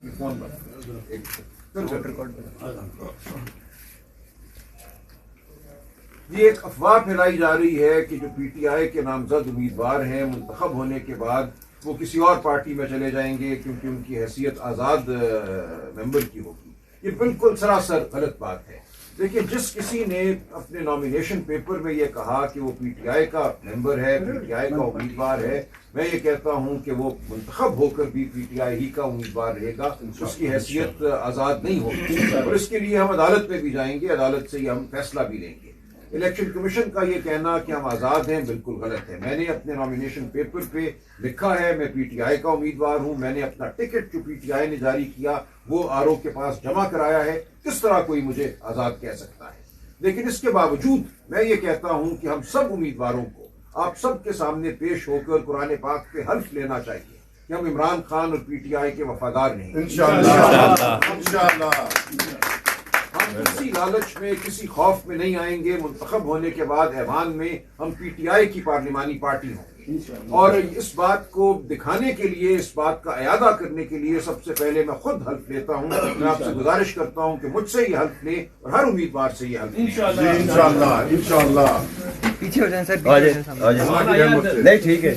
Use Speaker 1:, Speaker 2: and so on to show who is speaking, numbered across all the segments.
Speaker 1: یہ ایک افواہ پھیلائی جا رہی ہے کہ جو پی ٹی آئی کے نامزد امیدوار ہیں منتخب ہونے کے بعد وہ کسی اور پارٹی میں چلے جائیں گے کیونکہ ان کی حیثیت آزاد ممبر کی ہوگی. یہ بالکل سراسر غلط بات ہے. دیکھیے، جس کسی نے اپنے نامینیشن پیپر میں یہ کہا کہ وہ پی ٹی آئی کا ممبر ہے، پی ٹی آئی کا امیدوار ہے، میں یہ کہتا ہوں کہ وہ منتخب ہو کر بھی پی ٹی آئی ہی کا امیدوار رہے گا. اس کی حیثیت آزاد نہیں ہوگی اور اس کے لیے ہم عدالت میں بھی جائیں گے، عدالت سے یہ ہم فیصلہ بھی لیں گے. الیکشن کمیشن کا یہ کہنا کہ ہم آزاد ہیں بالکل غلط ہے. میں نے اپنے نامینیشن پیپر پہ لکھا ہے میں پی ٹی آئی کا امیدوار ہوں. میں نے اپنا ٹکٹ جو پی ٹی آئی نے جاری کیا وہ آر او کے پاس جمع کرایا ہے. کس طرح کوئی مجھے آزاد کہہ سکتا ہے؟ لیکن اس کے باوجود میں یہ کہتا ہوں کہ ہم سب امیدواروں کو آپ سب کے سامنے پیش ہو کر قرآن پاک پہ حلف لینا چاہیے کہ ہم عمران خان اور پی ٹی آئی کے وفادار نہیں. ہم کسی لالچ میں کسی خوف میں نہیں آئیں گے. منتخب ہونے کے بعد ایوان میں ہم پی ٹی آئی کی پارلیمانی پارٹی ہوں گے اور اس بات کو دکھانے کے لیے، اس بات کا اعادہ کرنے کے لیے سب سے پہلے میں خود حلف لیتا ہوں. میں آپ سے گزارش کرتا ہوں کہ مجھ سے یہ حلف لیں اور ہر امیدوار سے یہ حلف لیں.
Speaker 2: انشاءاللہ.
Speaker 3: پیچھے ہو جائیں سر، نہیں ٹھیک ہے.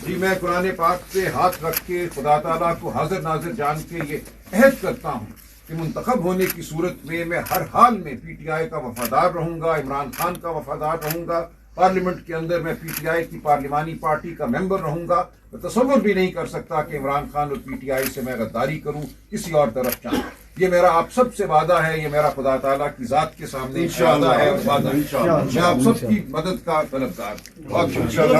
Speaker 1: جی، میں قرآن پاک پہ ہاتھ رکھ کے خدا تعالیٰ کو حاضر ناظر جان کے یہ عہد کرتا ہوں کہ منتخب ہونے کی صورت میں ہر حال میں پی ٹی آئی کا وفادار رہوں گا، عمران خان کا وفادار رہوں گا. پارلیمنٹ کے اندر میں پی ٹی آئی کی پارلیمانی پارٹی کا ممبر رہوں گا. میں تصور بھی نہیں کر سکتا کہ عمران خان اور پی ٹی آئی سے میں غداری کروں، کسی اور طرف جاؤں. یہ میرا آپ سب سے وعدہ ہے، یہ میرا خدا تعالیٰ کی ذات کے سامنے وعدہ ہے اور وعدہ. میں آپ سب کی مدد کا طلبگار ہوں. بہت شکریہ.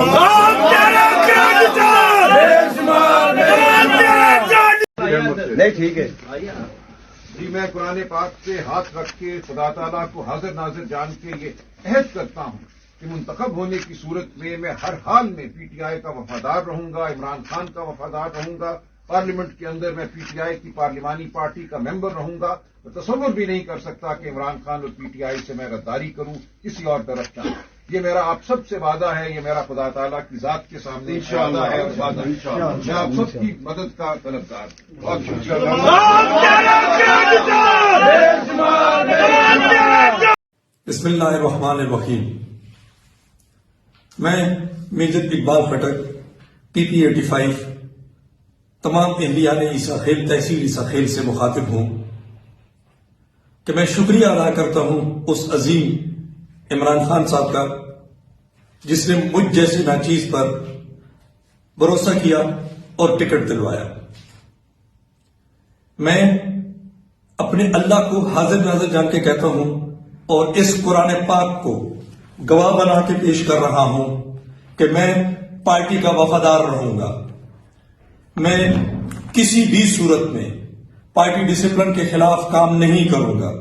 Speaker 3: نہیں ٹھیک ہے.
Speaker 1: جی، میں قرآن پاک پہ ہاتھ رکھ کے خدا تعالیٰ کو حاضر ناظر جان کے یہ عہد کرتا ہوں کہ منتخب ہونے کی صورت میں ہر حال میں پی ٹی آئی کا وفادار رہوں گا، عمران خان کا وفادار رہوں گا. پارلیمنٹ کے اندر میں پی ٹی آئی کی پارلیمانی پارٹی کا ممبر رہوں گا. میں تصور بھی نہیں کر سکتا کہ عمران خان اور پی ٹی آئی سے میں غداری کروں، کسی اور طرف جاؤں. یہ میرا آپ سب سے وعدہ ہے، یہ میرا خدا تعالیٰ کی ذات کے سامنے وعدہ ہے اور وعدہ. میں آپ سب کی مدد کا طلبگار ہوں. بہت شکریہ.
Speaker 4: بسم اللہ الرحمن الرحیم. میں میجر اقبال خٹک پی پی 85 تمام اہلیان عیسیٰ خیل تحصیل عیسیٰ خیل سے مخاطب ہوں کہ میں شکریہ ادا کرتا ہوں اس عظیم عمران خان صاحب کا جس نے مجھ جیسے ناچیز پر بھروسہ کیا اور ٹکٹ دلوایا. میں اپنے اللہ کو حاضر ناظر جان کے کہتا ہوں اور اس قرآن پاک کو گواہ بنا کے پیش کر رہا ہوں کہ میں پارٹی کا وفادار رہوں گا. میں کسی بھی صورت میں پارٹی ڈسپلن کے خلاف کام نہیں کروں گا.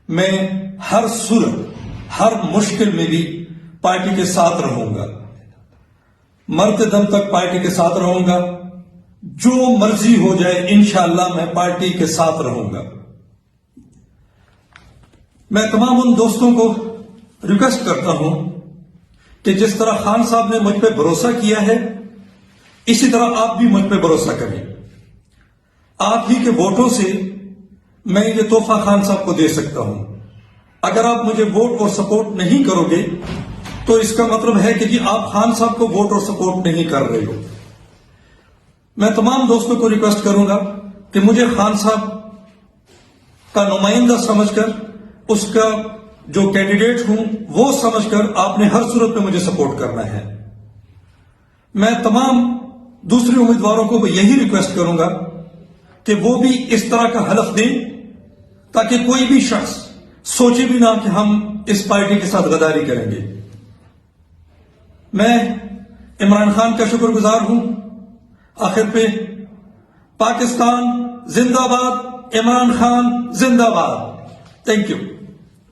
Speaker 4: میں ہر صورت، ہر مشکل میں بھی پارٹی کے ساتھ رہوں گا. مرتے دم تک پارٹی کے ساتھ رہوں گا. جو مرضی ہو جائے انشاءاللہ میں پارٹی کے ساتھ رہوں گا. میں تمام ان دوستوں کو ریکویسٹ کرتا ہوں کہ جس طرح خان صاحب نے مجھ پہ بھروسہ کیا ہے اسی طرح آپ بھی مجھ پہ بھروسہ کریں. آپ ہی کے ووٹوں سے میں یہ تحفہ خان صاحب کو دے سکتا ہوں. اگر آپ مجھے ووٹ اور سپورٹ نہیں کرو گے تو اس کا مطلب ہے کہ جی آپ خان صاحب کو ووٹ اور سپورٹ نہیں کر رہے ہو. میں تمام دوستوں کو ریکویسٹ کروں گا کہ مجھے خان صاحب کا نمائندہ سمجھ کر، اس کا جو کینڈیڈیٹ ہوں وہ سمجھ کر آپ نے ہر صورت میں مجھے سپورٹ کرنا ہے. میں تمام دوسرے امیدواروں کو یہی ریکویسٹ کروں گا کہ وہ بھی اس طرح کا حلف دیں تاکہ کوئی بھی شخص سوچے بھی نہ کہ ہم اس پارٹی کے ساتھ غداری کریں گے. میں عمران خان کا شکر گزار ہوں. آخر پہ پاکستان زندہ باد، عمران خان زندہ باد. Thank you.